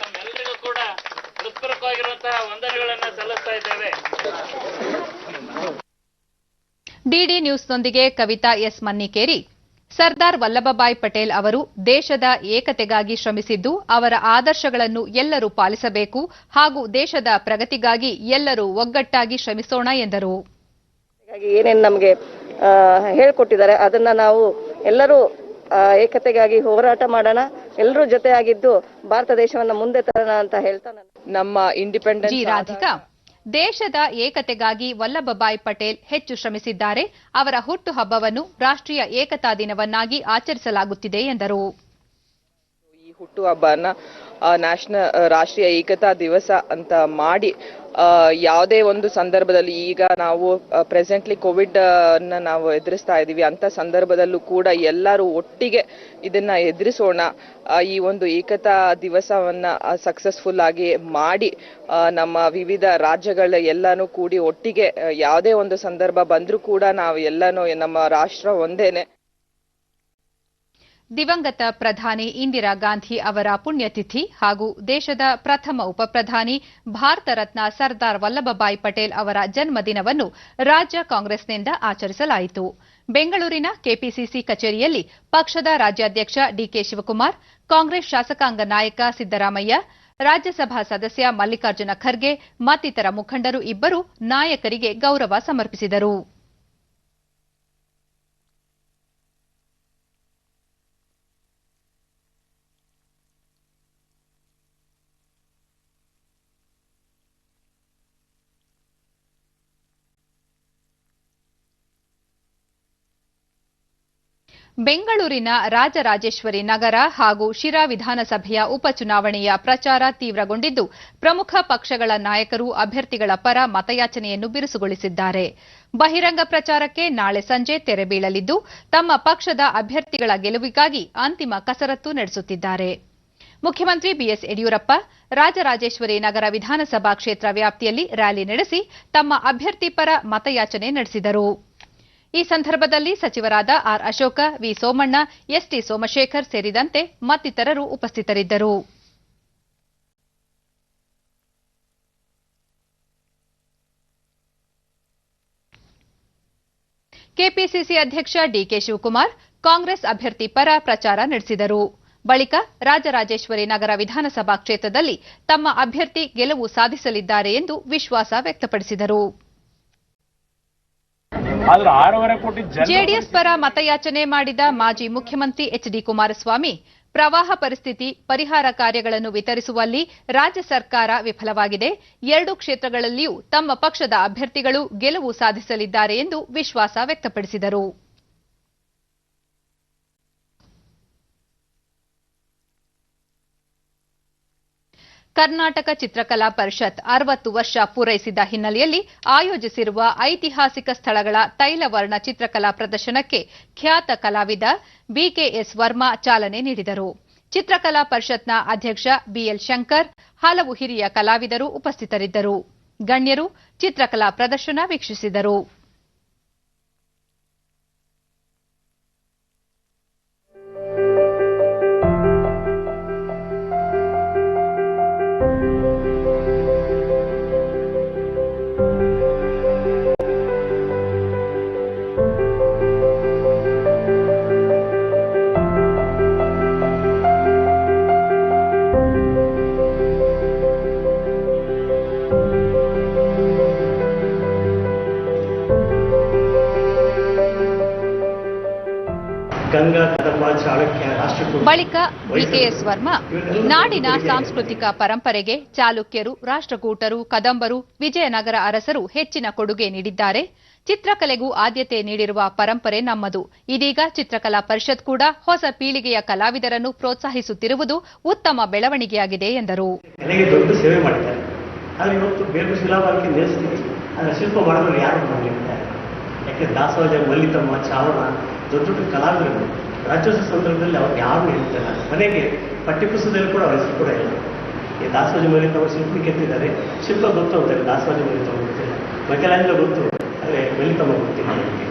ತಮ್ಮೆಲ್ಲರಿಗೂ ಕೂಡ ಹೃತ್ಪೂರ್ವಕವಾಗಿರುವಂತಹ ವಂದನೆಗಳನ್ನು ಸಲ್ಲಿಸ್ತಾ ಇದ್ದೇವೆ. ಡಿಡಿ ನ್ಯೂಸ್ನೊಂದಿಗೆ ಕವಿತಾ ಎಸ್ ಮನ್ನಿಕೇರಿ, ಸರ್ದಾರ್ ವಲ್ಲಭಭಾಯಿ ಪಟೇಲ್ ಅವರು ದೇಶದ ಏಕತೆಗಾಗಿ ಶ್ರಮಿಸಿದ್ದು, ಅವರ ಆದರ್ಶಗಳನ್ನು ಎಲ್ಲರೂ ಪಾಲಿಸಬೇಕು ಹಾಗೂ ದೇಶದ ಪ್ರಗತಿಗಾಗಿ ಎಲ್ಲರೂ ಒಗ್ಗಟ್ಟಾಗಿ ಶ್ರಮಿಸೋಣ ಎಂದರು. ಏನೇನು ನಮಗೆ ಹೇಳಿಕೊಟ್ಟಿದ್ದಾರೆ ಅದನ್ನ ನಾವು ಎಲ್ಲರೂ ಏಕತೆಗಾಗಿ ಹೋರಾಟ ಮಾಡೋಣ, ಎಲ್ಲರೂ ಜೊತೆಯಾಗಿದ್ದು ಭಾರತ ದೇಶವನ್ನ ಮುಂದೆ ತರೋಣ ಅಂತ ಹೇಳ್ತಾ ನಮ್ಮ ಇಂಡಿಪೆಂಡೆನ್ಸ್ ಜಿ ರಾಧಿಕಾ, ದೇಶದ ಏಕತೆಗಾಗಿ ವಲ್ಲಭಭಾಯಿ ಪಟೇಲ್ ಹೆಚ್ಚು ಶ್ರಮಿಸಿದ್ದಾರೆ. ಅವರ ಹುಟ್ಟುಹಬ್ಬವನ್ನು ರಾಷ್ಟ್ರೀಯ ಏಕತಾ ದಿನವನ್ನಾಗಿ ಆಚರಿಸಲಾಗುತ್ತಿದೆ ಎಂದರು. ಈ ಹುಟ್ಟುಹಬ್ಬನ ರಾಷ್ಟ್ರೀಯ ಏಕತಾ ದಿವಸ ಅಂತ ಮಾಡಿ ಯಾವುದೇ ಒಂದು ಸಂದರ್ಭದಲ್ಲಿ ಈಗ ನಾವು ಪ್ರೆಸೆಂಟ್ಲಿ ಕೋವಿಡ್ ಅನ್ನ ನಾವು ಎದುರಿಸ್ತಾ ಇದ್ದೀವಿ, ಅಂತ ಸಂದರ್ಭದಲ್ಲೂ ಕೂಡ ಎಲ್ಲರೂ ಒಟ್ಟಿಗೆ ಇದನ್ನ ಎದುರಿಸೋಣ. ಈ ಒಂದು ಏಕತಾ ದಿವಸವನ್ನ ಸಕ್ಸಸ್ಫುಲ್ ಆಗಿ ಮಾಡಿ ನಮ್ಮ ವಿವಿಧ ರಾಜ್ಯಗಳ ಎಲ್ಲಾನು ಕೂಡಿ ಒಟ್ಟಿಗೆ ಯಾವುದೇ ಒಂದು ಸಂದರ್ಭ ಬಂದ್ರೂ ಕೂಡ ನಾವು ಎಲ್ಲಾನು ನಮ್ಮ ರಾಷ್ಟ್ರ ಒಂದೇನೆ. ದಿವಂಗತ ಪ್ರಧಾನಿ ಇಂದಿರಾ ಗಾಂಧಿ ಅವರ ಪುಣ್ಯತಿಥಿ ಹಾಗೂ ದೇಶದ ಪ್ರಥಮ ಉಪಪ್ರಧಾನಿ ಭಾರತ ರತ್ನ ಸರ್ದಾರ್ ವಲ್ಲಭಭಾಯಿ ಪಟೇಲ್ ಅವರ ಜನ್ಮದಿನವನ್ನು ರಾಜ್ಯ ಕಾಂಗ್ರೆಸ್ನಿಂದ ಆಚರಿಸಲಾಯಿತು. ಬೆಂಗಳೂರಿನ ಕೆಪಿಸಿಸಿ ಕಚೇರಿಯಲ್ಲಿ ಪಕ್ಷದ ರಾಜ್ಯಾಧ್ಯಕ್ಷ ಡಿಕೆ ಶಿವಕುಮಾರ್, ಕಾಂಗ್ರೆಸ್ ಶಾಸಕಾಂಗ ನಾಯಕ ಸಿದ್ದರಾಮಯ್ಯ, ರಾಜ್ಯಸಭಾ ಸದಸ್ಯ ಮಲ್ಲಿಕಾರ್ಜುನ ಖರ್ಗೆ ಮತ್ತಿತರ ಮುಖಂಡರು ಇಬ್ಬರು ನಾಯಕರಿಗೆ ಗೌರವ ಸಮರ್ಪಿಸಿದರು. ಬೆಂಗಳೂರಿನ ರಾಜರಾಜೇಶ್ವರಿ ನಗರ ಹಾಗೂ ಶಿರಾ ವಿಧಾನಸಭೆಯ ಉಪಚುನಾವಣೆಯ ಪ್ರಚಾರ ತೀವ್ರಗೊಂಡಿದ್ದು, ಪ್ರಮುಖ ಪಕ್ಷಗಳ ನಾಯಕರು ಅಭ್ಯರ್ಥಿಗಳ ಪರ ಮತಯಾಚನೆಯನ್ನು ಬಿರುಸುಗೊಳಿಸಿದ್ದಾರೆ. ಬಹಿರಂಗ ಪ್ರಚಾರಕ್ಕೆ ನಾಳೆ ಸಂಜೆ ತೆರೆ ಬೀಳಲಿದ್ದು, ತಮ್ಮ ಪಕ್ಷದ ಅಭ್ಯರ್ಥಿಗಳ ಗೆಲುವಿಗಾಗಿ ಅಂತಿಮ ಕಸರತ್ತು ನಡೆಸುತ್ತಿದ್ದಾರೆ. ಮುಖ್ಯಮಂತ್ರಿ ಬಿಎಸ್ ಯಡಿಯೂರಪ್ಪ ರಾಜರಾಜೇಶ್ವರಿ ನಗರ ವಿಧಾನಸಭಾ ಕ್ಷೇತ್ರ ವ್ಯಾಪ್ತಿಯಲ್ಲಿ ರ್ಯಾಲಿ ನಡೆಸಿ ತಮ್ಮ ಅಭ್ಯರ್ಥಿ ಪರ ಮತಯಾಚನೆ ನಡೆಸಿದರು. ಈ ಸಂದರ್ಭದಲ್ಲಿ ಸಚಿವರಾದ R Ashoka, V Somanna, ST Somashekar ಸೇರಿದಂತೆ ಮತ್ತಿತರರು ಉಪಸ್ಥಿತರಿದ್ದರು. ಕೆಪಿಸಿಸಿ ಅಧ್ಯಕ್ಷ ಡಿಕೆ ಶಿವಕುಮಾರ್ ಕಾಂಗ್ರೆಸ್ ಅಭ್ಯರ್ಥಿ ಪರ ಪ್ರಚಾರ ನಡೆಸಿದರು. ಬಳಿಕ ರಾಜರಾಜೇಶ್ವರಿ ನಗರ ವಿಧಾನಸಭಾ ಕ್ಷೇತ್ರದಲ್ಲಿ ತಮ್ಮ ಅಭ್ಯರ್ಥಿ ಗೆಲುವು ಸಾಧಿಸಲಿದ್ದಾರೆ ಎಂದು ವಿಶ್ವಾಸ ವ್ಯಕ್ತಪಡಿಸಿದರು. ಜೆಡಿಎಸ್ ಪರ ಮತಯಾಚನೆ ಮಾಡಿದ ಮಾಜಿ ಮುಖ್ಯಮಂತ್ರಿ ಎಚ್ಡಿ ಕುಮಾರಸ್ವಾಮಿ, ಪ್ರವಾಹ ಪರಿಸ್ಥಿತಿ ಪರಿಹಾರ ಕಾರ್ಯಗಳನ್ನು ವಿತರಿಸುವಲ್ಲಿ ರಾಜ್ಯ ಸರ್ಕಾರ ವಿಫಲವಾಗಿದೆ. 2 ಕ್ಷೇತ್ರಗಳಲ್ಲಿಯೂ ತಮ್ಮ ಪಕ್ಷದ ಅಭ್ಯರ್ಥಿಗಳು ಗೆಲುವು ಸಾಧಿಸಲಿದ್ದಾರೆ ಎಂದು ವಿಶ್ವಾಸ ವ್ಯಕ್ತಪಡಿಸಿದರು. ಕರ್ನಾಟಕ ಚಿತ್ರಕಲಾ ಪರಿಷತ್ 60 ವರ್ಷ ಪೂರೈಸಿದ ಹಿನ್ನೆಲೆಯಲ್ಲಿ ಆಯೋಜಿಸಿರುವ ಐತಿಹಾಸಿಕ ಸ್ಥಳಗಳ ತೈಲವರ್ಣ ಚಿತ್ರಕಲಾ ಪ್ರದರ್ಶನಕ್ಕೆ ಖ್ಯಾತ ಕಲಾವಿದ ಬಿಕೆಎಸ್ ವರ್ಮಾ ಚಾಲನೆ ನೀಡಿದರು. ಚಿತ್ರಕಲಾ ಪರಿಷತ್ನ ಅಧ್ಯಕ್ಷ ಬಿಎಲ್ ಶಂಕರ್, ಹಲವು ಹಿರಿಯ ಕಲಾವಿದರು ಉಪಸ್ಥಿತರಿದ್ದರು. ಗಣ್ಯರು ಚಿತ್ರಕಲಾ ಪ್ರದರ್ಶನ ವೀಕ್ಷಿಸಿದರು. ಬಳಿಕ ವಿಕೆಎಸ್ ವರ್ಮಾ ನಾಡಿನ ಸಾಂಸ್ಕೃತಿಕ ಪರಂಪರೆಗೆ ಚಾಲುಕ್ಯರು, ರಾಷ್ಟ್ರಕೂಟರು, ಕದಂಬರು, ವಿಜಯನಗರ ಅರಸರು ಹೆಚ್ಚಿನ ಕೊಡುಗೆ ನೀಡಿದ್ದಾರೆ. ಚಿತ್ರಕಲೆಗೂ ಆದ್ಯತೆ ನೀಡಿರುವ ಪರಂಪರೆ ನಮ್ಮದು. ಇದೀಗ ಚಿತ್ರಕಲಾ ಪರಿಷತ್ ಕೂಡ ಹೊಸ ಪೀಳಿಗೆಯ ಕಲಾವಿದರನ್ನು ಪ್ರೋತ್ಸಾಹಿಸುತ್ತಿರುವುದು ಉತ್ತಮ ಬೆಳವಣಿಗೆಯಾಗಿದೆ ಎಂದರು. ದೊಡ್ಡ ಸೇವೆ ಮಾಡಿದ್ದಾರೆ. ಆದರೆ ಇವತ್ತು ಬೇರೆ ಶಿಲಾಬಾಲಿಕೆ ನಿಲ್ಲಿಸ್ತೀವಿ. ಆದರೆ ಶಿಲ್ಪ ಮಾಡೋರು ಯಾರು ಮಾಡಲಿದ್ದಾರೆ? ಯಾಕೆ ದಾಸವಾಜ, ಮಲ್ಲಿತಮ್ಮ, ಚಾವಣ ದೊಡ್ಡ ದೊಡ್ಡ ಕಲಾವಿದರು ರಾಜ್ಯೋತ್ಸವ ಸಂದರ್ಭದಲ್ಲಿ ಅವ್ರು ಯಾರು ಹೇಳ್ತಾರೆ. ಮನೆಗೆ ಪಠ್ಯಪುಸ್ತಕದಲ್ಲಿ ಕೂಡ ಅವ್ರ ಹೆಸರು ಕೂಡ ಇಲ್ಲ. ಈ ದಾಸವಾಜ ಮಲ್ಲಿತಮ್ಮ ಶಿಲ್ಪ ಕೆತ್ತಿದ್ದಾರೆ. ಶಿಲ್ಪ ಗೊತ್ತು ಅಂತಾರೆ, ದಾಸವಾಜ ಮಲ್ಲಿತಮ್ಮ ಗೊತ್ತಿಲ್ಲ. ಮೈಕೆಲಾಂಜಲೋ ಗೊತ್ತು, ಆದರೆ ಮಲ್ಲಿತಮ್ಮ ಗೊತ್ತಿಲ್ಲ.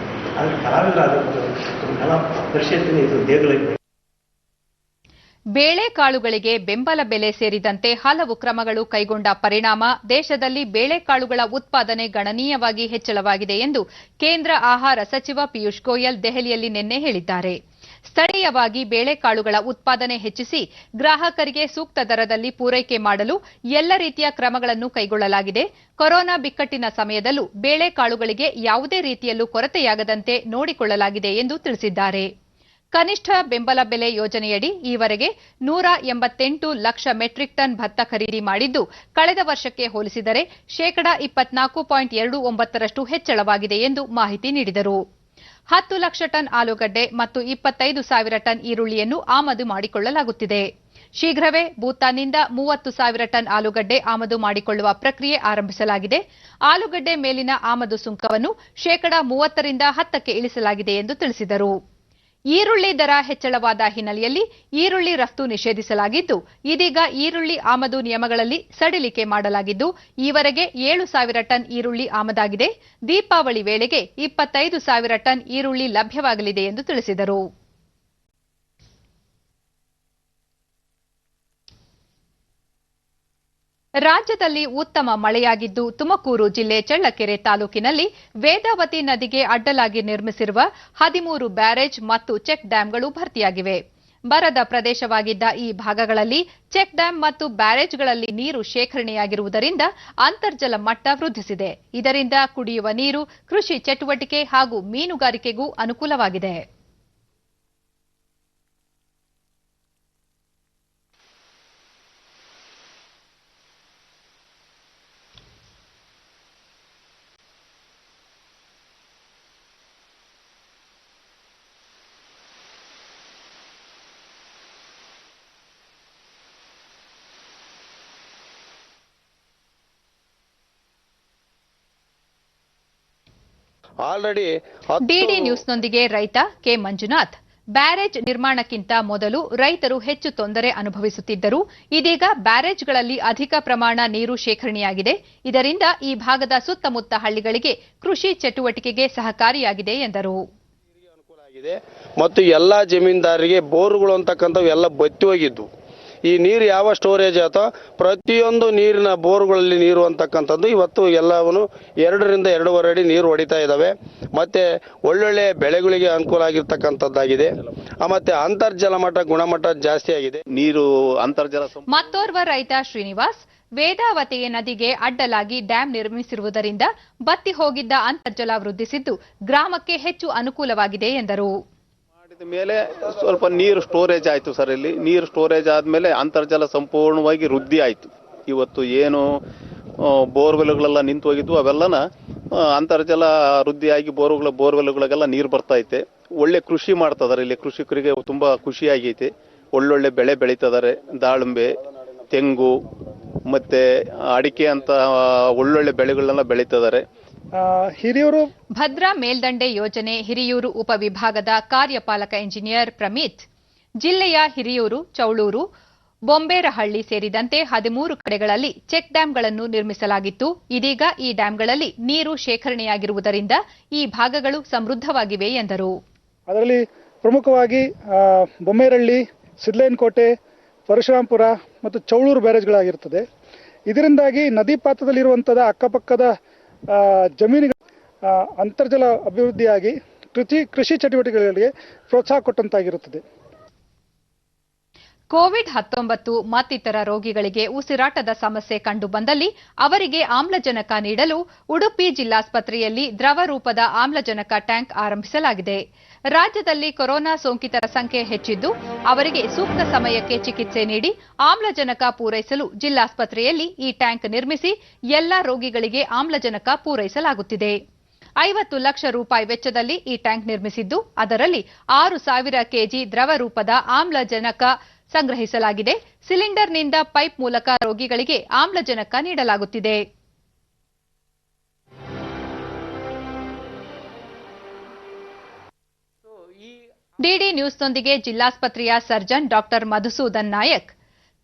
ಆದರೆ ಕಲಾವಿದರಾಗಬೇಕು, ಕಲಾ ಪರಿಷತ್ತಿನ ಇದು ದೇಗುಲಕ್ಕೆ. ಬೇಳೆಕಾಳುಗಳಿಗೆ ಬೆಂಬಲ ಬೆಲೆ ಸೇರಿದಂತೆ ಹಲವು ಕ್ರಮಗಳು ಕೈಗೊಂಡ ಪರಿಣಾಮ ದೇಶದಲ್ಲಿ ಬೇಳೆಕಾಳುಗಳ ಉತ್ಪಾದನೆ ಗಣನೀಯವಾಗಿ ಹೆಚ್ಚಳವಾಗಿದೆ ಎಂದು ಕೇಂದ್ರ ಆಹಾರ ಸಚಿವ ಪಿಯೂಷ್ ಗೋಯಲ್ ದೆಹಲಿಯಲ್ಲಿ ನಿನ್ನೆ ಹೇಳಿದ್ದಾರೆ. ಸ್ಥಳೀಯವಾಗಿ ಬೇಳೆಕಾಳುಗಳ ಉತ್ಪಾದನೆ ಹೆಚ್ಚಿಸಿ ಗ್ರಾಹಕರಿಗೆ ಸೂಕ್ತ ದರದಲ್ಲಿ ಪೂರೈಕೆ ಮಾಡಲು ಎಲ್ಲ ರೀತಿಯ ಕ್ರಮಗಳನ್ನು ಕೈಗೊಳ್ಳಲಾಗಿದೆ. ಕೊರೋನಾ ಬಿಕ್ಕಟ್ಟಿನ ಸಮಯದಲ್ಲೂ ಬೇಳೆಕಾಳುಗಳಿಗೆ ಯಾವುದೇ ರೀತಿಯಲ್ಲೂ ಕೊರತೆಯಾಗದಂತೆ ನೋಡಿಕೊಳ್ಳಲಾಗಿದೆ ಎಂದು ತಿಳಿಸಿದ್ದಾರೆ. ಕನಿಷ್ಠ ಬೆಂಬಲ ಬೆಲೆ ಯೋಜನೆಯಡಿ ಈವರೆಗೆ 188 ಲಕ್ಷ ಮೆಟ್ರಿಕ್ ಟನ್ ಭತ್ತ ಖರೀದಿ ಮಾಡಿದ್ದು, ಕಳೆದ ವರ್ಷಕ್ಕೆ ಹೋಲಿಸಿದರೆ ಶೇಕಡಾ 24.29ರಷ್ಟು ಹೆಚ್ಚಳವಾಗಿದೆ ಎಂದು ಮಾಹಿತಿ ನೀಡಿದರು. 10 ಲಕ್ಷ ಟನ್ ಆಲೂಗಡ್ಡೆ ಮತ್ತು 25,000 ಟನ್ ಈರುಳ್ಳಿಯನ್ನು ಆಮದು ಮಾಡಿಕೊಳ್ಳಲಾಗುತ್ತಿದೆ. ಶೀಘ್ರವೇ ಭೂತಾನ್ನಿಂದ 30,000 ಟನ್ ಆಲೂಗಡ್ಡೆ ಆಮದು ಮಾಡಿಕೊಳ್ಳುವ ಪ್ರಕ್ರಿಯೆ ಆರಂಭಿಸಲಾಗಿದೆ. ಆಲೂಗಡ್ಡೆ ಮೇಲಿನ ಆಮದು ಸುಂಕವನ್ನು ಶೇಕಡಾ 30ರಿಂದ 10ಕ್ಕೆ ಇಳಿಸಲಾಗಿದೆ ಎಂದು ತಿಳಿಸಿದರು. ಈರುಳ್ಳಿ ದರ ಹೆಚ್ಚಳವಾದ ಹಿನ್ನೆಲೆಯಲ್ಲಿ ಈರುಳ್ಳಿ ರಫ್ತು ನಿಷೇಧಿಸಲಾಗಿದ್ದು, ಇದೀಗ ಈರುಳ್ಳಿ ಆಮದು ನಿಯಮಗಳಲ್ಲಿ ಸಡಿಲಿಕೆ ಮಾಡಲಾಗಿದ್ದು, ಈವರೆಗೆ 7,000 ಟನ್ ಈರುಳ್ಳಿ ಆಮದಾಗಿದೆ. ದೀಪಾವಳಿ ವೇಳೆಗೆ 25,000 ಟನ್ ಈರುಳ್ಳಿ ಲಭ್ಯವಾಗಲಿದೆ ಎಂದು ತಿಳಿಸಿದರು. ರಾಜ್ಯದಲ್ಲಿ ಉತ್ತಮ ಮಳೆಯಾಗಿದ್ದು, ತುಮಕೂರು ಜಿಲ್ಲೆ ಚಳ್ಳಕೆರೆ ತಾಲೂಕಿನಲ್ಲಿ ವೇದಾವತಿ ನದಿಗೆ ಅಡ್ಡಲಾಗಿ ನಿರ್ಮಿಸಿರುವ 13 ಬ್ಯಾರೇಜ್ ಮತ್ತು ಚೆಕ್ ಡ್ಯಾಂಗಳು ಭರ್ತಿಯಾಗಿವೆ. ಬರದ ಪ್ರದೇಶವಾಗಿದ್ದ ಈ ಭಾಗಗಳಲ್ಲಿ ಚೆಕ್ ಡ್ಯಾಂ ಮತ್ತು ಬ್ಯಾರೇಜ್ಗಳಲ್ಲಿ ನೀರು ಶೇಖರಣೆಯಾಗಿರುವುದರಿಂದ ಅಂತರ್ಜಲ ಮಟ್ಟ ವೃದ್ಧಿಸಿದೆ. ಇದರಿಂದ ಕುಡಿಯುವ ನೀರು, ಕೃಷಿ ಚಟುವಟಿಕೆ ಹಾಗೂ ಮೀನುಗಾರಿಕೆಗೂ ಅನುಕೂಲವಾಗಿದೆ. ಡಿಡಿ ನ್ಯೂಸ್ನೊಂದಿಗೆ ರೈತ ಕೆ ಮಂಜುನಾಥ್, ಬ್ಯಾರೇಜ್ ನಿರ್ಮಾಣಕ್ಕಿಂತ ಮೊದಲು ರೈತರು ಹೆಚ್ಚು ತೊಂದರೆ ಅನುಭವಿಸುತ್ತಿದ್ದರು. ಇದೀಗ ಬ್ಯಾರೇಜ್ಗಳಲ್ಲಿ ಅಧಿಕ ಪ್ರಮಾಣ ನೀರು ಶೇಖರಣೆಯಾಗಿದೆ. ಇದರಿಂದ ಈ ಭಾಗದ ಸುತ್ತಮುತ್ತ ಹಳ್ಳಿಗಳಿಗೆ ಕೃಷಿ ಚಟುವಟಿಕೆಗೆ ಸಹಕಾರಿಯಾಗಿದೆ ಎಂದರು. ಮತ್ತು ಎಲ್ಲಾ ಜಮೀನ್ದಾರರಿಗೆ ಬೋರ್ಗಳು ಅಂತಕ್ಕಂಥವು ಎಲ್ಲ ಬತ್ತಿ ಹೋಗಿದ್ದು. ಈ ನೀರು ಯಾವ ಸ್ಟೋರೇಜ್ ಆತೋ ಪ್ರತಿಯೊಂದು ನೀರಿನ ಬೋರ್ಗಳಲ್ಲಿ ನೀರು ಅಂತಕ್ಕಂಥದ್ದು ಇವತ್ತು ಎಲ್ಲವನ್ನು 2 ರಿಂದ 2.5 ಅಡಿ ನೀರು ಹೊಡಿತಾ ಇದ್ದಾವೆ. ಮತ್ತೆ ಒಳ್ಳೊಳ್ಳೆ ಬೆಳೆಗಳಿಗೆ ಅನುಕೂಲ ಆಗಿರ್ತಕ್ಕಂಥದ್ದಾಗಿದೆ. ಮತ್ತೆ ಅಂತರ್ಜಲ ಮಟ್ಟ ಗುಣಮಟ್ಟ ಜಾಸ್ತಿ ಆಗಿದೆ. ನೀರು ಅಂತರ್ಜಲ. ಮತ್ತೋರ್ವ ರೈತ ಶ್ರೀನಿವಾಸ್, ವೇದಾವತಿ ನದಿಗೆ ಅಡ್ಡಲಾಗಿ ಡ್ಯಾಂ ನಿರ್ಮಿಸಿರುವುದರಿಂದ ಬತ್ತಿ ಹೋಗಿದ್ದ ಅಂತರ್ಜಲ ವೃದ್ಧಿಸಿದ್ದು ಗ್ರಾಮಕ್ಕೆ ಹೆಚ್ಚು ಅನುಕೂಲವಾಗಿದೆ ಎಂದರು. ಮೇಲೆ ಸ್ವಲ್ಪ ನೀರು ಸ್ಟೋರೇಜ್ ಆಯ್ತು ಸರ್. ಇಲ್ಲಿ ನೀರು ಸ್ಟೋರೇಜ್ ಆದ್ಮೇಲೆ ಅಂತರ್ಜಲ ಸಂಪೂರ್ಣವಾಗಿ ವೃದ್ಧಿ ಆಯ್ತು. ಇವತ್ತು ಏನು ಬೋರ್ವೆಲ್ಗಳೆಲ್ಲ ನಿಂತು ಹೋಗಿದ್ವು ಅವೆಲ್ಲನ ಅಂತರ್ಜಲ ವೃದ್ಧಿಯಾಗಿ ಬೋರ್ವೆಲ್ಗಳಿಗೆಲ್ಲ ನೀರು ಬರ್ತಾ ಐತೆ. ಒಳ್ಳೆ ಕೃಷಿ ಮಾಡ್ತಿದಾರೆ. ಇಲ್ಲಿ ಕೃಷಿಕರಿಗೆ ತುಂಬಾ ಖುಷಿ ಆಗೈತೆ. ಒಳ್ಳೊಳ್ಳೆ ಬೆಳೆ ಬೆಳೀತಿದ್ದಾರೆ. ದಾಳಿಂಬೆ, ತೆಂಗು ಮತ್ತೆ ಅಡಿಕೆ ಅಂತ ಒಳ್ಳೊಳ್ಳೆ ಬೆಳೆಗಳನ್ನ ಬೆಳೀತಿದ್ದಾರೆ. ಹಿರಿಯೂರು ಭದ್ರಾ ಮೇಲ್ದಂಡೆ ಯೋಜನೆ ಹಿರಿಯೂರು ಉಪವಿಭಾಗದ ಕಾರ್ಯಪಾಲಕ ಇಂಜಿನಿಯರ್ ಪ್ರಮಿತ್, ಜಿಲ್ಲೆಯ ಹಿರಿಯೂರು, ಚೌಳೂರು, ಬೊಂಬೇರಹಳ್ಳಿ ಸೇರಿದಂತೆ 13 ಕಡೆಗಳಲ್ಲಿ ಚೆಕ್ ಡ್ಯಾಂಗಳನ್ನು ನಿರ್ಮಿಸಲಾಗಿತ್ತು. ಇದೀಗ ಈ ಡ್ಯಾಂಗಳಲ್ಲಿ ನೀರು ಶೇಖರಣೆಯಾಗಿರುವುದರಿಂದ ಈ ಭಾಗಗಳು ಸಮೃದ್ಧವಾಗಿವೆ ಎಂದರು. ಅದರಲ್ಲಿ ಪ್ರಮುಖವಾಗಿ ಬೊಮ್ಮೇರಹಳ್ಳಿ, ಸಿದ್ಲೈನಕೋಟೆ, ಪರಶುರಾಂಪುರ ಮತ್ತು ಚೌಳೂರು ಬ್ಯಾರೇಜ್ಗಳಾಗಿರುತ್ತದೆ. ಇದರಿಂದಾಗಿ ನದಿ ಪಾತ್ರದಲ್ಲಿರುವಂತಹ ಅಕ್ಕಪಕ್ಕದ ಜಮೀನುಗಳ ಅಂತರ್ಜಲ ಅಭಿವೃದ್ಧಿಯಾಗಿ ಕೃಷಿ ಚಟುವಟಿಕೆಗಳಿಗೆ ಪ್ರೋತ್ಸಾಹ ಕೊಟ್ಟಂತಾಗಿರುತ್ತದೆ. ಕೋವಿಡ್-19 ಮತ್ತಿತರ ರೋಗಿಗಳಿಗೆ ಉಸಿರಾಟದ ಸಮಸ್ಯೆ ಕಂಡುಬಂದಲ್ಲಿ ಅವರಿಗೆ ಆಮ್ಲಜನಕ ನೀಡಲು ಉಡುಪಿ ಜಿಲ್ಲಾಸ್ಪತ್ರೆಯಲ್ಲಿ ದ್ರವ ರೂಪದ ಆಮ್ಲಜನಕ ಟ್ಯಾಂಕ್ ಆರಂಭಿಸಲಾಗಿದೆ. ರಾಜ್ಯದಲ್ಲಿ ಕೊರೋನಾ ಸೋಂಕಿತರ ಸಂಖ್ಯೆ ಹೆಚ್ಚಿದ್ದು ಅವರಿಗೆ ಸೂಕ್ತ ಸಮಯಕ್ಕೆ ಚಿಕಿತ್ಸೆ ನೀಡಿ ಆಮ್ಲಜನಕ ಪೂರೈಸಲು ಜಿಲ್ಲಾಸ್ಪತ್ರೆಯಲ್ಲಿ ಈ ಟ್ಯಾಂಕ್ ನಿರ್ಮಿಸಿ ಎಲ್ಲಾ ರೋಗಿಗಳಿಗೆ ಆಮ್ಲಜನಕ ಪೂರೈಸಲಾಗುತ್ತಿದೆ. 50 ಲಕ್ಷ ರೂಪಾಯಿ ವೆಚ್ಚದಲ್ಲಿ ಈ ಟ್ಯಾಂಕ್ ನಿರ್ಮಿಸಿದ್ದು ಅದರಲ್ಲಿ 6,000 ಕೆಜಿ ದ್ರವ ರೂಪದ ಆಮ್ಲಜನಕ ಸಂಗ್ರಹಿಸಲಾಗಿದೆ. ಸಿಲಿಂಡರ್ನಿಂದ ಪೈಪ್ ಮೂಲಕ ರೋಗಿಗಳಿಗೆ ಆಮ್ಲಜನಕ ನೀಡಲಾಗುತ್ತಿದೆ. ಡಿಡಿ ನ್ಯೂಸ್ನೊಂದಿಗೆ ಜಿಲ್ಲಾಸ್ಪತ್ರೆಯ ಸರ್ಜನ್ ಡಾಕ್ಟರ್ ಮಧುಸೂದನ್ ನಾಯಕ್,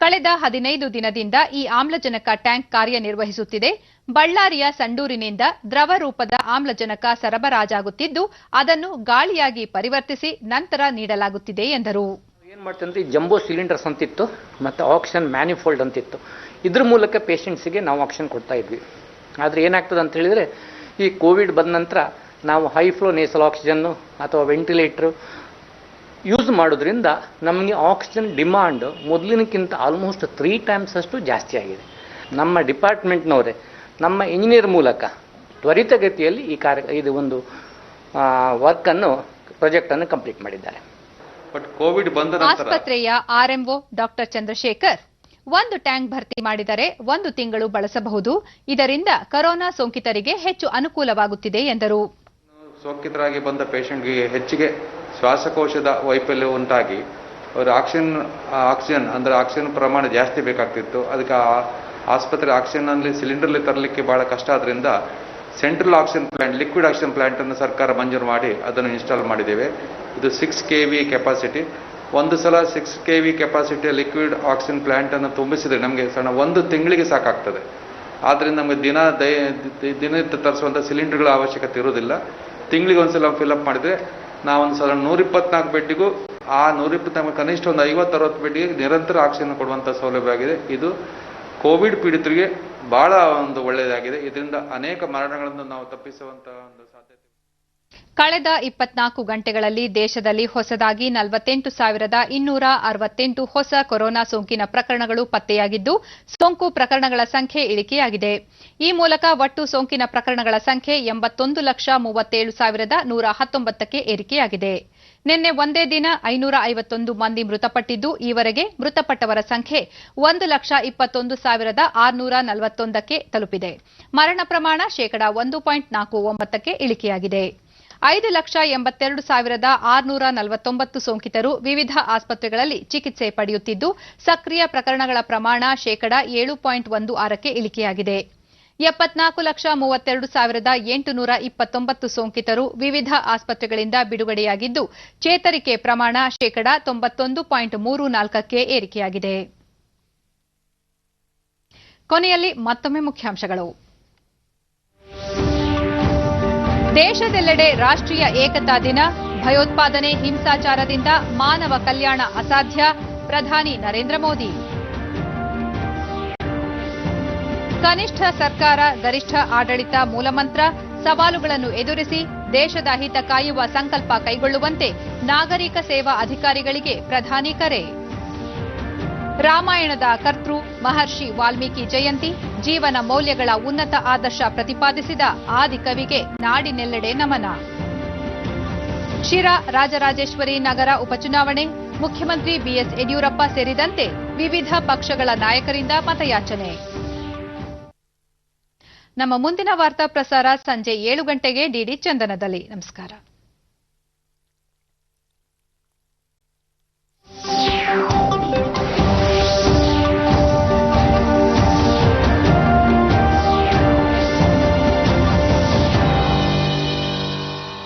ಕಳೆದ 15 ದಿನದಿಂದ ಈ ಆಮ್ಲಜನಕ ಟ್ಯಾಂಕ್ ಕಾರ್ಯನಿರ್ವಹಿಸುತ್ತಿದೆ. ಬಳ್ಳಾರಿಯ ಸಂಡೂರಿನಿಂದ ದ್ರವ ರೂಪದ ಆಮ್ಲಜನಕ ಸರಬರಾಜಾಗುತ್ತಿದ್ದು ಅದನ್ನು ಗಾಳಿಯಾಗಿ ಪರಿವರ್ತಿಸಿ ನಂತರ ನೀಡಲಾಗುತ್ತಿದೆ ಎಂದರು. ಏನು ಮಾಡ್ತಂದ್ರೆ ಜಂಬೋ ಸಿಲಿಂಡರ್ಸ್ ಅಂತಿತ್ತು ಮತ್ತು ಆಕ್ಸಿಜನ್ ಮ್ಯಾನಿಫೋಲ್ಡ್ ಅಂತಿತ್ತು. ಇದ್ರ ಮೂಲಕ ಪೇಷಂಟ್ಸಿಗೆ ನಾವು ಆಕ್ಸಿಜನ್ ಕೊಡ್ತಾ ಇದ್ವಿ. ಆದರೆ ಏನಾಗ್ತದೆ ಅಂತ ಹೇಳಿದರೆ ಈ ಕೋವಿಡ್ ಬಂದ ನಂತರ ನಾವು ಹೈ ಫ್ಲೋ ನೇಸಲ್ ಆಕ್ಸಿಜನ್ನು ಅಥವಾ ವೆಂಟಿಲೇಟ್ರು ಯೂಸ್ ಮಾಡೋದ್ರಿಂದ ನಮಗೆ ಆಕ್ಸಿಜನ್ ಡಿಮಾಂಡ್ ಮೊದಲಿನಕ್ಕಿಂತ ಆಲ್ಮೋಸ್ಟ್ 3 ಟೈಮ್ಸ್ ಅಷ್ಟು ಜಾಸ್ತಿ ಆಗಿದೆ. ನಮ್ಮ ಡಿಪಾರ್ಟ್ಮೆಂಟ್ನವರೇ ನಮ್ಮ ಇಂಜಿನಿಯರ್ ಮೂಲಕ ತ್ವರಿತಗತಿಯಲ್ಲಿ ಇದು ಒಂದು ವರ್ಕನ್ನು ಪ್ರಾಜೆಕ್ಟನ್ನು ಕಂಪ್ಲೀಟ್ ಮಾಡಿದ್ದಾರೆ. ಆಸ್ಪತ್ರೆಯ ಆರ್ಎಂಒ ಡಾಕ್ಟರ್ ಚಂದ್ರಶೇಖರ್, 1 ಟ್ಯಾಂಕ್ ಭರ್ತಿ ಮಾಡಿದರೆ 1 ತಿಂಗಳು ಬಳಸಬಹುದು. ಇದರಿಂದ ಕೊರೋನಾ ಸೋಂಕಿತರಿಗೆ ಹೆಚ್ಚು ಅನುಕೂಲವಾಗುತ್ತಿದೆ ಎಂದರು. ಸೋಂಕಿತರಾಗಿ ಬಂದ ಪೇಷಂಟ್ಗೆ ಹೆಚ್ಚಿಗೆ ಶ್ವಾಸಕೋಶದ ವೈಫಲ್ಯ ಉಂಟಾಗಿ ಅವರು ಆಕ್ಸಿಜನ್ ಅಂದರೆ ಆಕ್ಸಿಜನ್ ಪ್ರಮಾಣ ಜಾಸ್ತಿ ಬೇಕಾಗ್ತಿತ್ತು. ಅದಕ್ಕೆ ಆಸ್ಪತ್ರೆ ಆಕ್ಸಿಜನ್ನಲ್ಲಿ ಸಿಲಿಂಡರ್ಲಿ ತರಲಿಕ್ಕೆ ಬಹಳ ಕಷ್ಟ ಆದ್ರಿಂದ central oxygen plant, liquid oxygen plant ಅನ್ನು ಸರ್ಕಾರ ಮಂಜೂರು ಮಾಡಿ ಅದನ್ನು ಇನ್ಸ್ಟಾಲ್ ಮಾಡಿದ್ದೇವೆ. ಇದು 6 kV ಕೆಪಾಸಿಟಿ. ಒಂದು ಸಲ 6 kV ಕೆಪಾಸಿಟಿಯ ಲಿಕ್ವಿಡ್ ಆಕ್ಸಿಜನ್ ಪ್ಲಾಂಟ್ ಅನ್ನು ತುಂಬಿಸಿದ್ರೆ ನಮಗೆ 1 ತಿಂಗಳಿಗೆ ಸಾಕಾಗ್ತದೆ. ಆದ್ದರಿಂದ ನಮಗೆ ದಿನನಿತ್ಯ ತರಿಸುವಂಥ ಸಿಲಿಂಡರ್ಗಳ ಅವಶ್ಯಕತೆ ಇರೋದಿಲ್ಲ. ತಿಂಗಳಿಗೆ ಒಂದ್ಸಲ ಫಿಲ್ಅಪ್ ಮಾಡಿದ್ರೆ ನಾವೊಂದು ಸಲ 124 ಬೆಡ್ಡಿಗೂ ಆ 124 ಕನಿಷ್ಠ ಒಂದು 50-60 ಬೆಡ್ಗೆ ನಿರಂತರ ಆಕ್ಸಿಜನ್ ಕೊಡುವಂಥ ಸೌಲಭ್ಯ ಆಗಿದೆ. ಇದು ಕೋವಿಡ್ ಪೀಡಿತರಿಗೆ ಬಹಳ ಒಂದು ಒಳ್ಳೆಯದಾಗಿದೆ. ಇದರಿಂದ ಅನೇಕ ಮರಣಗಳನ್ನು ನಾವು ತಪ್ಪಿಸುವಂತಹ ಒಂದು ಸಾಧ್ಯತೆ. ಕಳೆದ 24 ಗಂಟೆಗಳಲ್ಲಿ ದೇಶದಲ್ಲಿ ಹೊಸದಾಗಿ 48,268 ಹೊಸ ಕೊರೋನಾ ಸೋಂಕಿನ ಪ್ರಕರಣಗಳು ಪತ್ತೆಯಾಗಿದ್ದು ಸೋಂಕು ಪ್ರಕರಣಗಳ ಸಂಖ್ಯೆ ಇಳಿಕೆಯಾಗಿದೆ. ಈ ಮೂಲಕ ಒಟ್ಟು ಸೋಂಕಿನ ಪ್ರಕರಣಗಳ ಸಂಖ್ಯೆ 81,37,119ಕ್ಕೆ ಏರಿಕೆಯಾಗಿದೆ. ನಿನ್ನೆ ಒಂದೇ ದಿನ 551 ಮಂದಿ ಮೃತಪಟ್ಟಿದ್ದು ಈವರೆಗೆ ಮೃತಪಟ್ಟವರ ಸಂಖ್ಯೆ 1,21,641ಕ್ಕೆ ತಲುಪಿದೆ. ಮರಣ ಪ್ರಮಾಣ 1.49ಕ್ಕೆ ಇಳಿಕೆಯಾಗಿದೆ. 5,82,649 ಸೋಂಕಿತರು ವಿವಿಧ ಆಸ್ಪತ್ರೆಗಳಲ್ಲಿ ಚಿಕಿತ್ಸೆ ಪಡೆಯುತ್ತಿದ್ದು ಸಕ್ರಿಯ ಪ್ರಕರಣಗಳ ಪ್ರಮಾಣ 7.16ಕ್ಕೆ ಇಳಿಕೆಯಾಗಿದೆ. 74,32,829 ಸೋಂಕಿತರು ವಿವಿಧ ಆಸ್ಪತ್ರೆಗಳಿಂದ ಬಿಡುಗಡೆಯಾಗಿದ್ದು ಚೇತರಿಕೆ ಪ್ರಮಾಣ 91.34ಕ್ಕೆ ಏರಿಕೆಯಾಗಿದೆ. ಕೊನೆಯಲ್ಲಿ ಮತ್ತೊಮ್ಮೆ ಮುಖ್ಯಾಂಶಗಳು. ದೇಶದೆಲ್ಲೆಡೆ ರಾಷ್ಟ್ರೀಯ ಏಕತಾ ದಿನ. ಭಯೋತ್ಪಾದನೆ, ಹಿಂಸಾಚಾರದಿಂದ ಮಾನವ ಕಲ್ಯಾಣ ಅಸಾಧ್ಯ. ಪ್ರಧಾನಿ ನರೇಂದ್ರ ಮೋದಿ. ಕನಿಷ್ಠ ಸರ್ಕಾರ, ಗರಿಷ್ಠ ಆಡಳಿತ ಮೂಲಮಂತ್ರ. ಸವಾಲುಗಳನ್ನು ಎದುರಿಸಿ ದೇಶದ ಹಿತ ಕಾಯುವ ಸಂಕಲ್ಪ ಕೈಗೊಳ್ಳುವಂತೆ ನಾಗರಿಕ ಸೇವಾ ಅಧಿಕಾರಿಗಳಿಗೆ ಪ್ರಧಾನಿ ಕರೆ. ರಾಮಾಯಣದ ಕರ್ತೃ ಮಹರ್ಷಿ ವಾಲ್ಮೀಕಿ ಜಯಂತಿ. ಜೀವನ ಮೌಲ್ಯಗಳ ಉನ್ನತ ಆದರ್ಶ ಪ್ರತಿಪಾದಿಸಿದ ಆದಿಕವಿಗೆ ನಾಡಿನೆಲ್ಲೆಡೆ ನಮನ. ಶಿರಾ ರಾಜರಾಜೇಶ್ವರಿ ನಗರ ಉಪಚುನಾವಣೆ. ಮುಖ್ಯಮಂತ್ರಿ ಬಿಎಸ್ ಯಡಿಯೂರಪ್ಪ ಸೇರಿದಂತೆ ವಿವಿಧ ಪಕ್ಷಗಳ ನಾಯಕರಿಂದ ಮತಯಾಚನೆ. ನಮ್ಮ ಮುಂದಿನ ವಾರ್ತಾ ಪ್ರಸಾರ ಸಂಜೆ 7 ಗಂಟೆಗೆ ಡಿಡಿ ಚಂದನದಲ್ಲಿ. ನಮಸ್ಕಾರ.